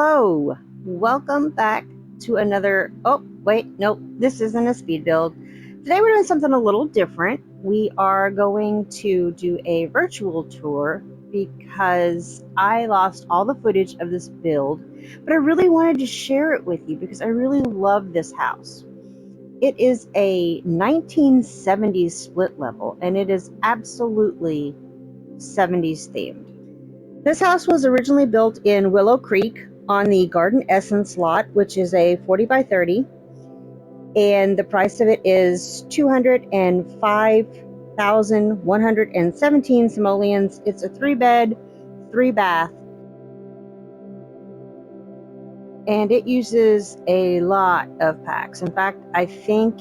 Hello, welcome back to another, oh wait, nope, this isn't a speed build. Today we're doing something a little different. We are going to do a virtual tour because I lost all the footage of this build, but I really wanted to share it with you because I really love this house. It is a 1970s split level and it is absolutely 70s themed. This house was originally built in Willow Creek on the Garden Essence lot, which is a 40 by 30, and the price of it is 205,117 simoleons. It's a 3-bed, 3-bath, and it uses a lot of packs. In fact, I think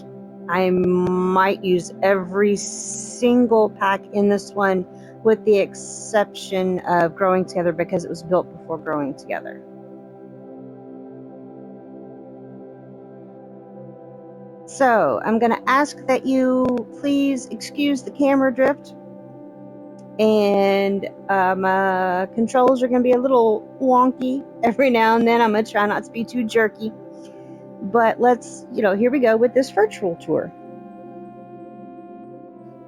I might use every single pack in this one, with the exception of Growing Together because it was built before Growing Together. So I'm going to ask that you please excuse the camera drift, and my controls are going to be a little wonky every now and then. I'm going to try not to be too jerky, but let's, here we go with this virtual tour.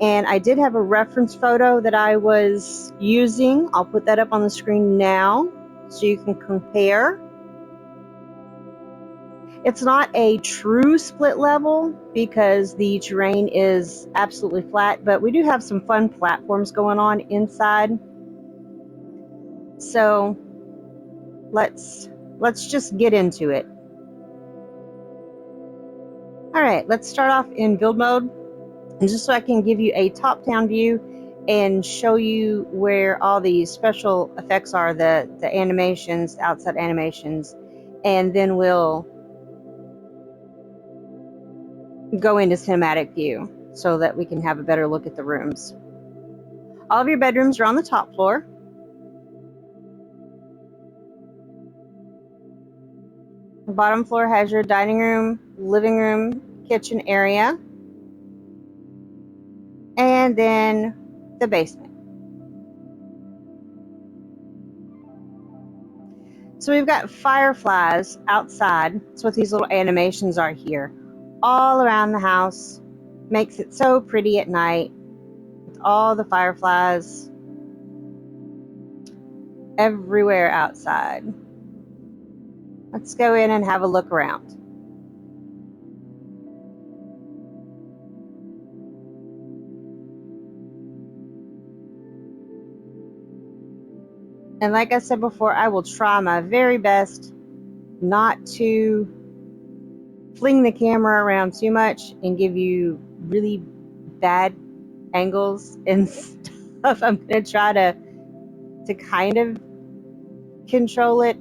And I did have a reference photo that I was using. I'll put that up on the screen now so you can compare. It's not a true split level because the terrain is absolutely flat, but we do have some fun platforms going on inside. So let's just get into it. All right, let's start off in build mode. And just so I can give you a top-down view and show you where all the special effects are, the animations, the outside animations, and then we'll go into cinematic view so that we can have a better look at the rooms. All of your bedrooms are on the top floor. The bottom floor has your dining room, living room, kitchen area, and then the basement. So we've got fireflies outside. That's what these little animations are here. All around the house. Makes it so pretty at night with all the fireflies everywhere outside. Let's go in and have a look around. And like I said before, I will try my very best not to fling the camera around too much and give you really bad angles and stuff. I'm going to try to kind of control it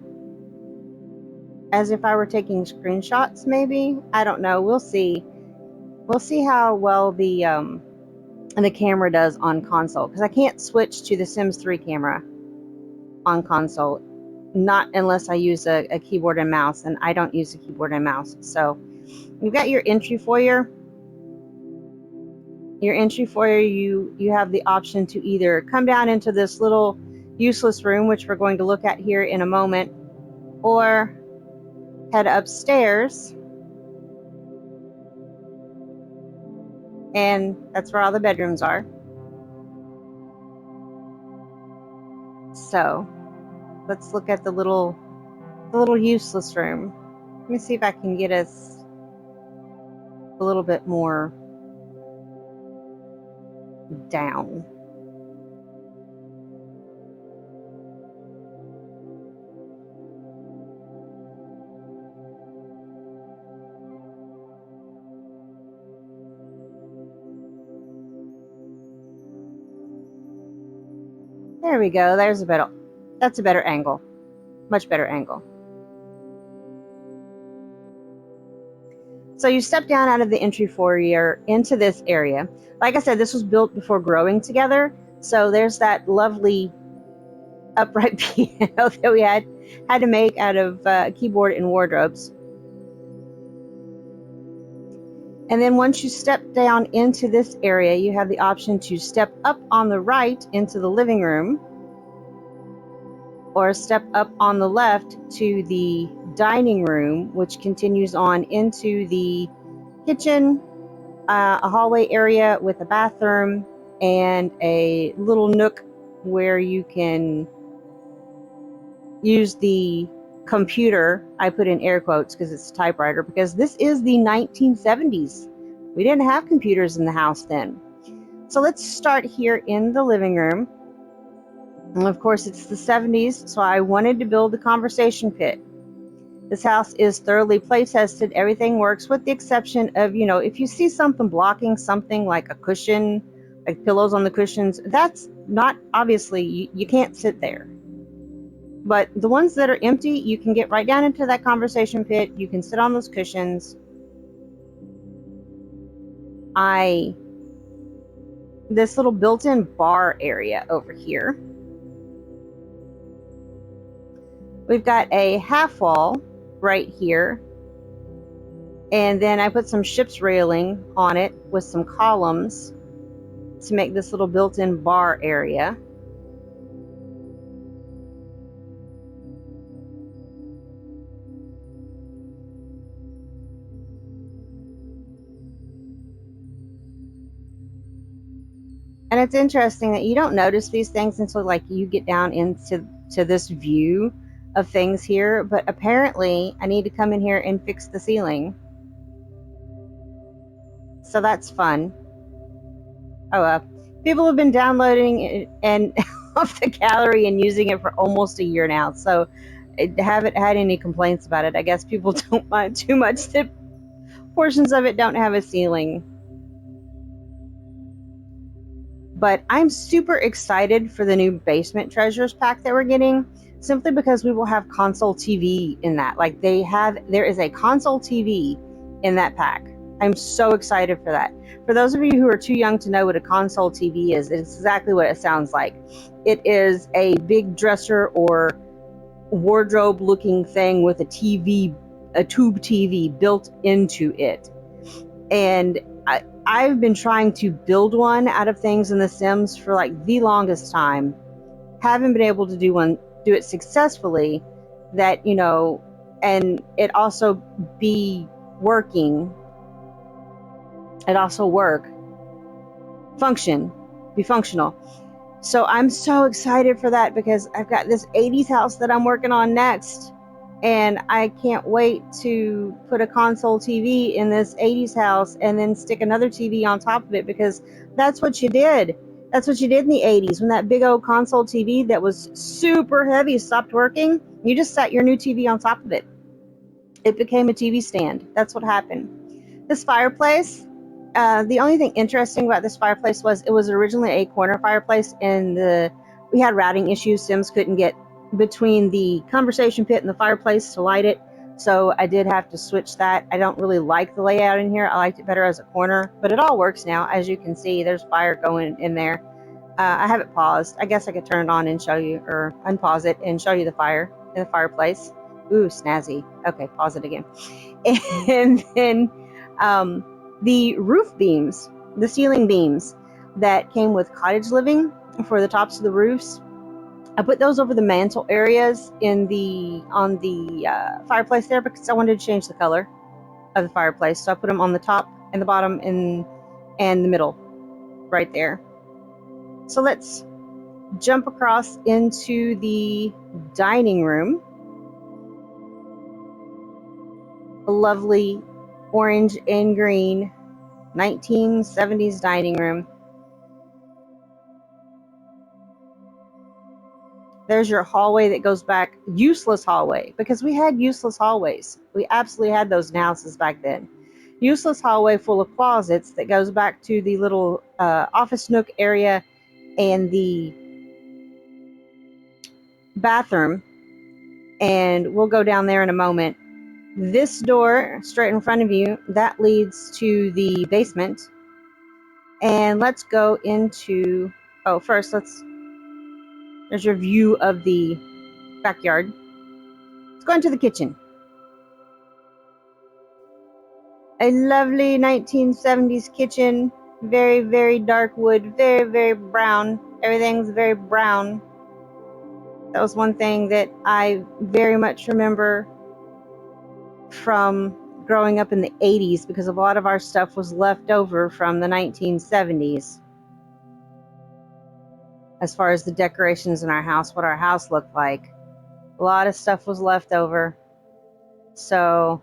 as if I were taking screenshots, maybe. I don't know. We'll see. We'll see how well the camera does on console, because I can't switch to the Sims 3 camera on console, not unless I use a keyboard and mouse, and I don't use a keyboard and mouse. So you've got your entry foyer. Your entry foyer, you have the option to either come down into this little useless room, which we're going to look at here in a moment, or head upstairs, and that's where all the bedrooms are. So let's look at the little useless room. Let me see if I can get us a little bit more down. There we go. That's a better angle. Much better angle. So you step down out of the entry foyer into this area. Like I said, this was built before Growing Together. So there's that lovely upright piano that we had to make out of keyboard and wardrobes. And then once you step down into this area, you have the option to step up on the right into the living room, or step up on the left to the dining room, which continues on into the kitchen, a hallway area with a bathroom, and a little nook where you can use the computer. I put in air quotes because it's a typewriter, because this is the 1970s. We didn't have computers in the house then. So let's start here in the living room. And of course, it's the 70s, so I wanted to build the conversation pit. This house is thoroughly play tested. Everything works with the exception of, if you see something blocking something like a cushion, like pillows on the cushions, that's not, obviously, you can't sit there. But the ones that are empty, you can get right down into that conversation pit. You can sit on those cushions. This little built-in bar area over here. We've got a half wall right here. And then I put some ship's railing on it with some columns to make this little built-in bar area. And it's interesting that you don't notice these things until like you get down into this view of things here. But apparently I need to come in here and fix the ceiling. So that's fun. Oh, people have been downloading it and off the gallery and using it for almost a year now. So I haven't had any complaints about it. I guess people don't mind too much that portions of it don't have a ceiling. But I'm super excited for the new Basement Treasures pack that we're getting, simply because we will have console TV in that. Like there is a console TV in that pack. I'm so excited for that. For those of you who are too young to know what a console TV is, it's exactly what it sounds like. It is a big dresser or wardrobe looking thing with a TV, a tube TV built into it. And I've been trying to build one out of things in The Sims for like the longest time. Haven't been able to do it successfully, that, and it also be working. It also be functional. So I'm so excited for that, because I've got this 80s house that I'm working on next. And I can't wait to put a console TV in this 80s house and then stick another TV on top of it, because that's what you did. That's what you did in the 80s. When that big old console TV that was super heavy stopped working, you just set your new TV on top of it. It became a TV stand. That's what happened. This fireplace, the only thing interesting about this fireplace was it was originally a corner fireplace, and we had routing issues. Sims couldn't get between the conversation pit and the fireplace to light it, so I did have to switch that. I don't really like the layout in here. I liked it better as a corner, but it all works now. As you can see, there's fire going in there. I have it paused. I guess I could turn it on and show you, or unpause it and show you the fire in the fireplace. Ooh, snazzy. Okay, pause it again. And then the roof beams, the ceiling beams that came with cottage living for the tops of the roofs, I put those over the mantle areas on the fireplace there, because I wanted to change the color of the fireplace. So I put them on the top and the bottom and the middle right there. So let's jump across into the dining room. A lovely orange and green 1970s dining room. There's your hallway that goes back, useless hallway, because we had useless hallways. We absolutely had those in houses back then. Useless hallway full of closets that goes back to the little office nook area and the bathroom. And we'll go down there in a moment. This door straight in front of you, that leads to the basement. And let's go into, first there's your view of the backyard. Let's go into the kitchen. A lovely 1970s kitchen. Very, very dark wood. Very, very brown. Everything's very brown. That was one thing that I very much remember from growing up in the 80s, because a lot of our stuff was left over from the 1970s. As far as the decorations in our house, what our house looked like, a lot of stuff was left over. So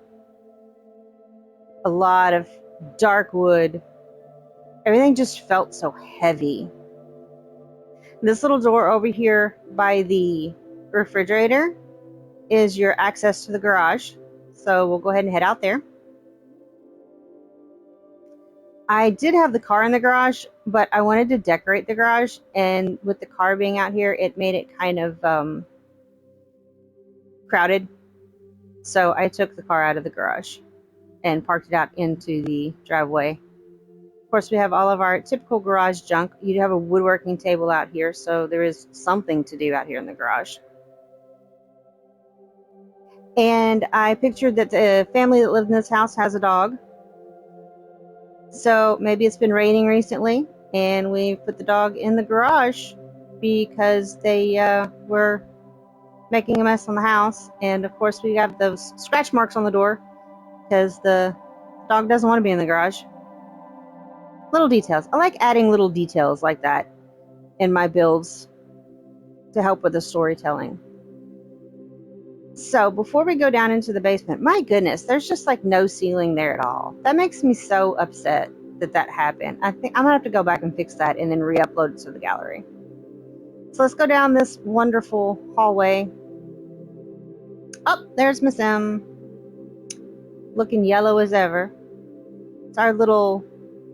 a lot of dark wood. Everything just felt so heavy. This little door over here by the refrigerator is your access to the garage. So we'll go ahead and head out there. I did have the car in the garage, but I wanted to decorate the garage, and with the car being out here, it made it kind of crowded. So I took the car out of the garage and parked it out into the driveway. Of course, we have all of our typical garage junk. You have a woodworking table out here, so there is something to do out here in the garage. And I pictured that the family that lived in this house has a dog. So maybe it's been raining recently, and we put the dog in the garage because they were making a mess on the house. And of course, we have those scratch marks on the door because the dog doesn't want to be in the garage. Little details. I like adding little details like that in my builds to help with the storytelling. So before we go down into the basement, my goodness, there's just like no ceiling there at all. That makes me so upset that happened. I think I'm gonna have to go back and fix that and then re-upload it to the gallery. So let's go down this wonderful hallway. Oh, there's Miss M, looking yellow as ever. It's our little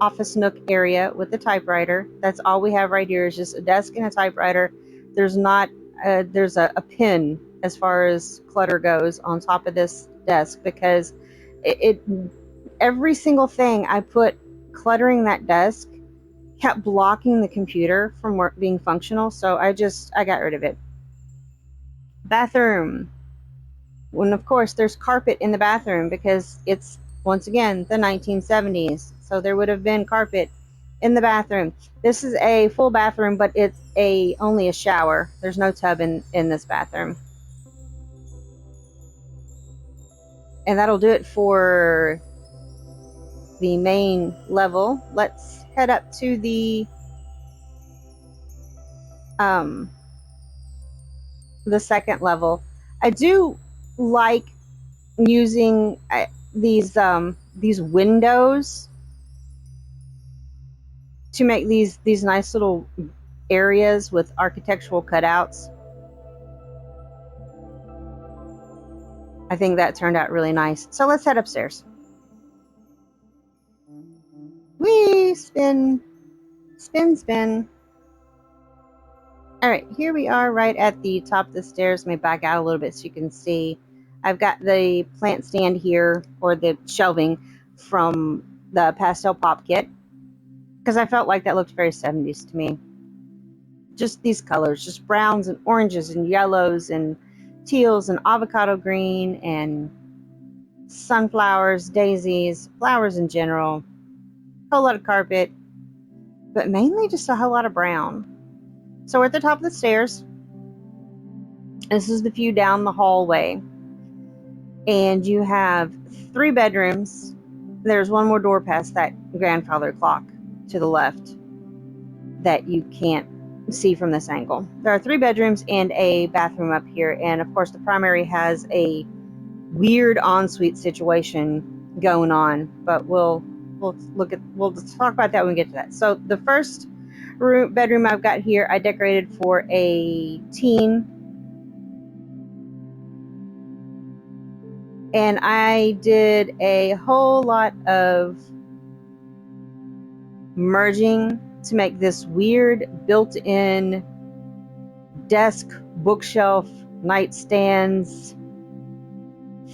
office nook area with the typewriter. That's all we have right here is just a desk and a typewriter. There's not there's a pin as far as clutter goes on top of this desk, because every single thing I put cluttering that desk kept blocking the computer from being functional, so I got rid of it. Bathroom. When of course there's carpet in the bathroom because it's once again the 1970s, so there would have been carpet in the bathroom. This is a full bathroom, but it's only a shower. There's no tub in this bathroom. And that'll do it for the main level. Let's head up to the second level. I do like using these windows to make these nice little areas with architectural cutouts. I think that turned out really nice. So let's head upstairs. Whee! Spin, spin, spin. All right, here we are right at the top of the stairs. Let me back out a little bit so you can see. I've got the plant stand here, or the shelving from the pastel pop kit, because I felt like that looked very 70s to me. Just these colors, just browns and oranges and yellows and teals and avocado green and sunflowers, daisies, flowers in general, a whole lot of carpet, but mainly just a whole lot of brown. So we're at the top of the stairs. This is the view down the hallway, and you have 3 bedrooms. There's one more door past that grandfather clock to the left that you can't see from this angle. There are 3 bedrooms and a bathroom up here, and of course the primary has a weird ensuite situation going on, but we'll talk about that when we get to that. So the first bedroom I've got here, I decorated for a teen, and I did a whole lot of merging to make this weird built-in desk, bookshelf, nightstands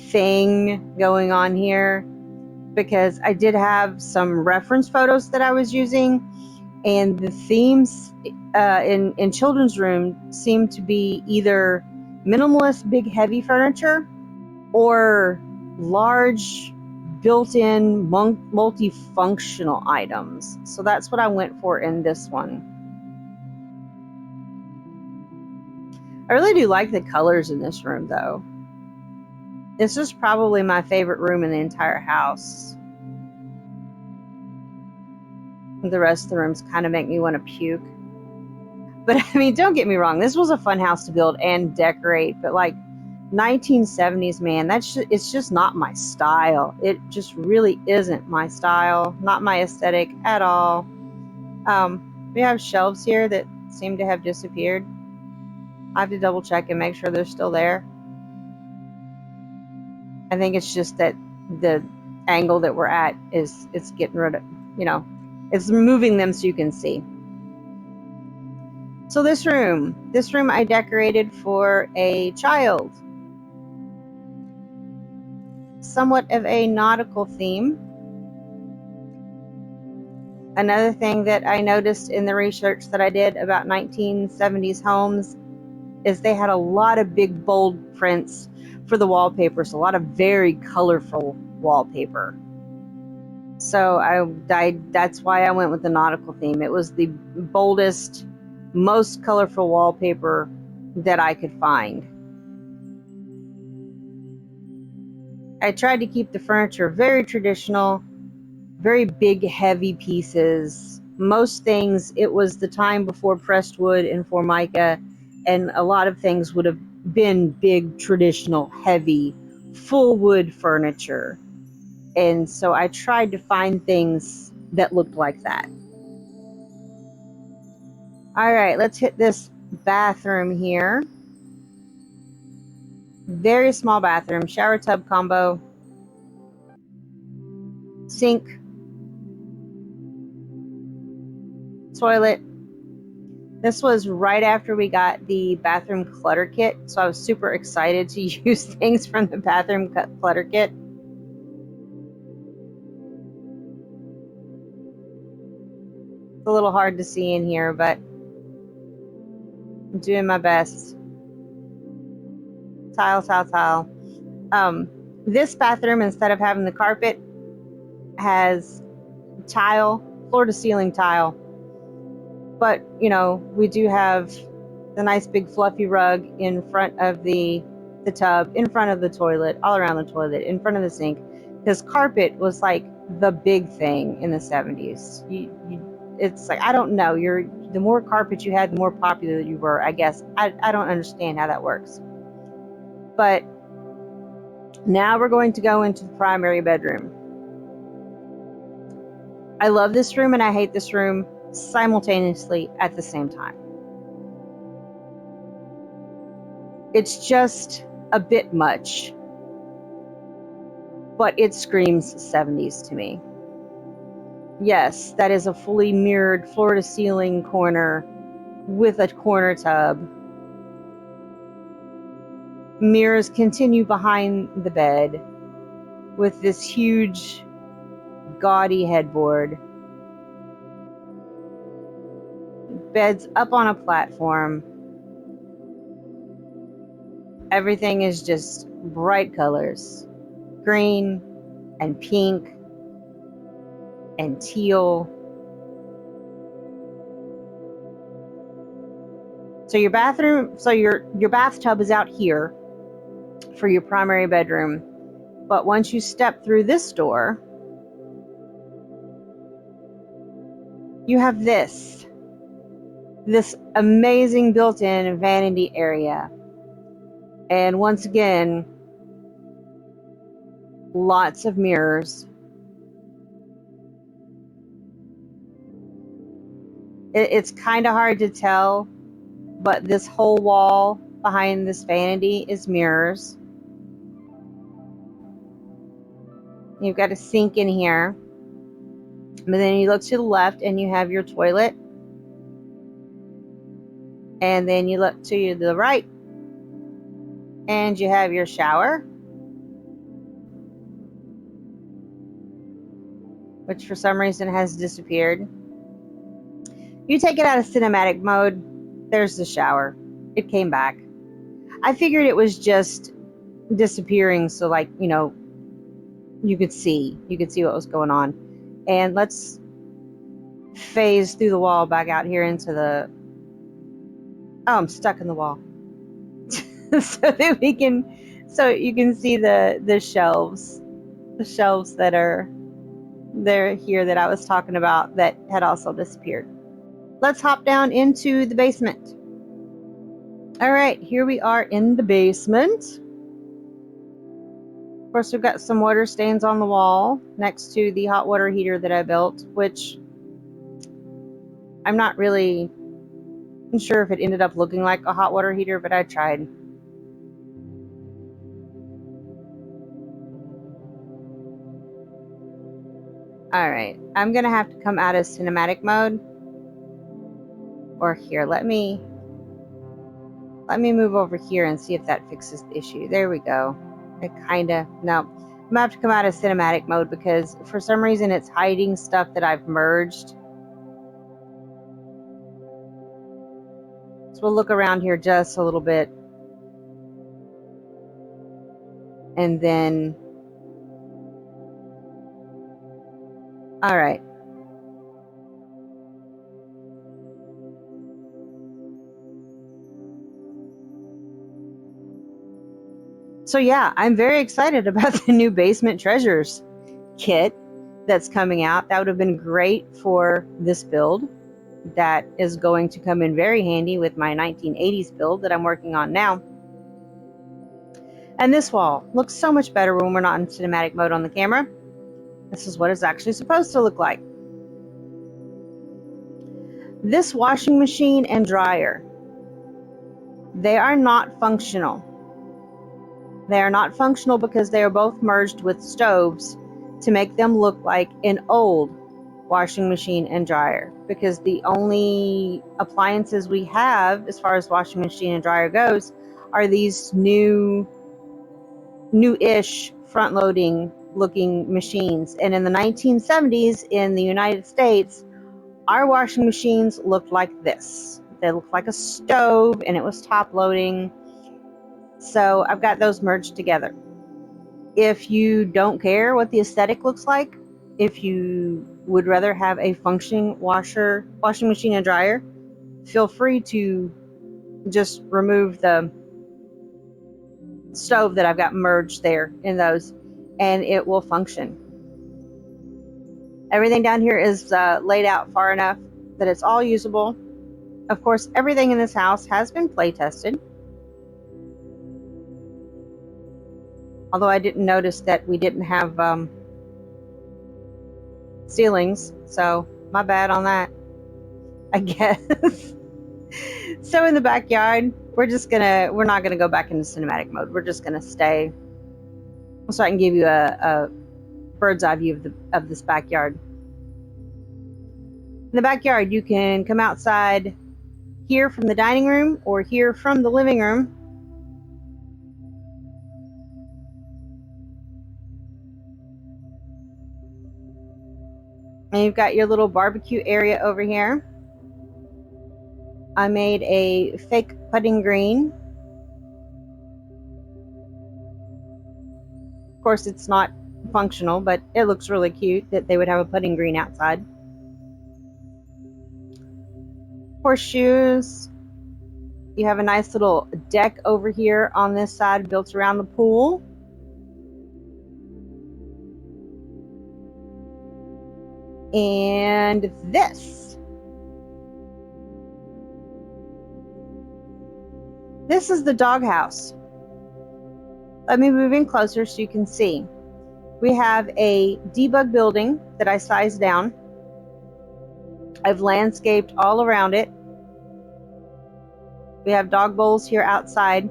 thing going on here, because I did have some reference photos that I was using, and the themes in children's room seem to be either minimalist, big, heavy furniture, or large, built-in, multifunctional items. So that's what I went for in this one. I really do like the colors in this room, though. This is probably my favorite room in the entire house. The rest of the rooms kind of make me want to puke. But I mean, don't get me wrong. This was a fun house to build and decorate. But like 1970s, man, it's just not my style. It just really isn't my style. Not my aesthetic at all. We have shelves here that seem to have disappeared. I have to double check and make sure they're still there. I think it's just that the angle that we're at it's getting rid of, it's moving them so you can see. So this room I decorated for a child. Somewhat of a nautical theme. Another thing that I noticed in the research that I did about 1970s homes is they had a lot of big bold prints for the wallpapers, a lot of very colorful wallpaper. So that's why I went with the nautical theme. It was the boldest, most colorful wallpaper that I could find. I tried to keep the furniture very traditional, very big, heavy pieces. Most things, it was the time before pressed wood and Formica, and a lot of things would have been big, traditional, heavy, full wood furniture. And so I tried to find things that looked like that. All right, let's hit this bathroom here. Very small bathroom, shower tub combo, sink, toilet. This was right after we got the bathroom clutter kit, so I was super excited to use things from the bathroom clutter kit. It's a little hard to see in here, but I'm doing my best. Tile, tile, tile. This bathroom, instead of having the carpet, has tile, floor to ceiling tile. But, we do have the nice big fluffy rug in front of the tub, in front of the toilet, all around the toilet, in front of the sink. Because carpet was like the big thing in the 70s. It's like, I don't know, the more carpet you had, the more popular you were, I guess. I don't understand how that works. But now we're going to go into the primary bedroom. I love this room and I hate this room simultaneously at the same time. It's just a bit much, but it screams 70s to me. Yes, that is a fully mirrored floor to ceiling corner with a corner tub. Mirrors continue behind the bed with this huge gaudy headboard. Bed's up on a platform. Everything is just bright colors. Green and pink and teal. So your bathtub is out here for your primary bedroom. But once you step through this door, you have this amazing built-in vanity area. And once again, lots of mirrors. It's kind of hard to tell, but this whole wall behind this vanity is mirrors. You've got a sink in here. But then you look to the left and you have your toilet. And then you look to the right and you have your shower, which for some reason has disappeared. You take it out of cinematic mode, there's the shower. It came back. I figured it was just disappearing so you could see what was going on. And let's phase through the wall back out here into the... Oh, I'm stuck in the wall. so that so you can see the shelves, that are there here that I was talking about that had also disappeared. Let's hop down into the basement. All right, here we are in the basement. Of course, we've got some water stains on the wall next to the hot water heater that I built, which I'm not really sure if it ended up looking like a hot water heater, but I tried. All right, I'm gonna have to come out of cinematic mode. Or here, let me move over here and see if that fixes the issue. There we go. No. I'm gonna have to come out of cinematic mode because for some reason it's hiding stuff that I've merged. So we'll look around here just a little bit. And then, all right. So yeah, I'm very excited about the new Basement Treasures kit that's coming out. That would have been great for this build. That is going to come in very handy with my 1980s build that I'm working on now. And this wall looks so much better when we're not in cinematic mode on the camera. This is what it's actually supposed to look like. This washing machine and dryer, they are not functional. They are not functional because they are both merged with stoves to make them look like an old washing machine and dryer, because the only appliances we have as far as washing machine and dryer goes are these new-ish front-loading looking machines. And in the 1970s in the United States, our washing machines looked like this. They looked like a stove and it was top loading. So I've got those merged together. If you don't care what the aesthetic looks like, if you would rather have a functioning washing machine and dryer, feel free to just remove the stove that I've got merged there in those, and it will function. Everything down here is laid out far enough that it's all usable. Of course, everything in this house has been play tested. Although I didn't notice that we didn't have ceilings, so my bad on that, I guess. So in the backyard, we're not gonna go back into cinematic mode. We're just gonna stay, so I can give you a bird's eye view of this backyard. In the backyard, you can come outside here from the dining room or here from the living room. And you've got your little barbecue area over here. I made a fake putting green. Of course, it's not functional, but it looks really cute that they would have a putting green outside. Horseshoes. You have a nice little deck over here on this side built around the pool. And this is the doghouse. Let me move in closer so you can see. We have a debug building that I sized down. I've landscaped all around it. We have dog bowls here outside.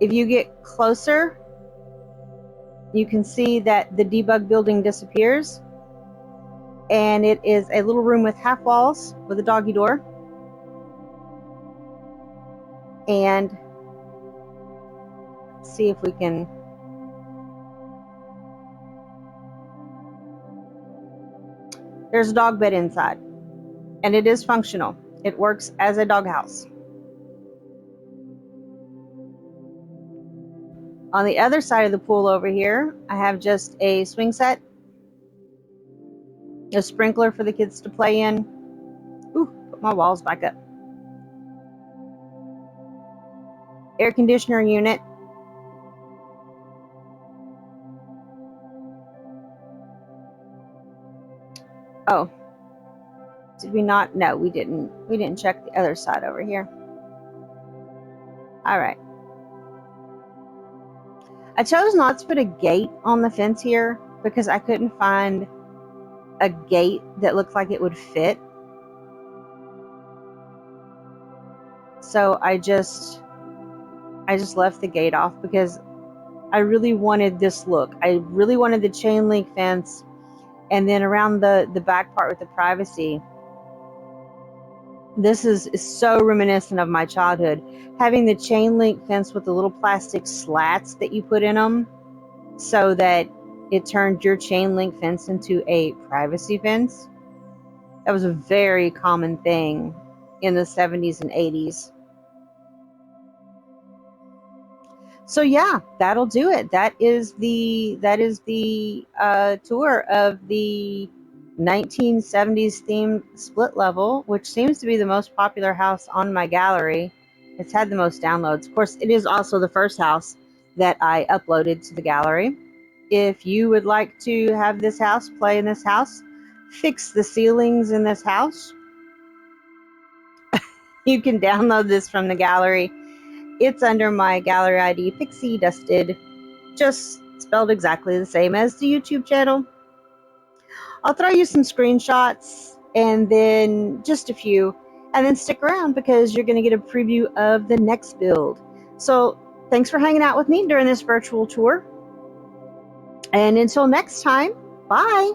If you get closer, you can see that the debug building disappears. And it is a little room with half walls with a doggy door. And let's see if we can. There's a dog bed inside, and it is functional. It works as a doghouse. On the other side of the pool over here, I have just a swing set, a sprinkler for the kids to play in. Ooh, put my walls back up. air conditioner unit. Oh, did we not? No, we didn't. We didn't check the other side over here. All right. I chose not to put a gate on the fence here because I couldn't find a gate that looked like it would fit. So I just left the gate off because I really wanted this look. I really wanted the chain link fence, and then around the back part with the privacy. This is so reminiscent of my childhood. Having the chain link fence with the little plastic slats that you put in them so that it turned your chain link fence into a privacy fence. That was a very common thing in the 70s and 80s. So yeah, that'll do it. That is the tour of the 1970s themed split level, which seems to be the most popular house on my gallery. It's had the most downloads. Of course, it is also the first house that I uploaded to the gallery. If you would like to have this house, play in this house, fix the ceilings in this house, you can download this from the gallery. It's under my gallery ID, pyxiedusted, just spelled exactly the same as the YouTube channel. I'll throw you some screenshots and then just a few, and then stick around because you're going to get a preview of the next build. So thanks for hanging out with me during this virtual tour. And until next time, bye.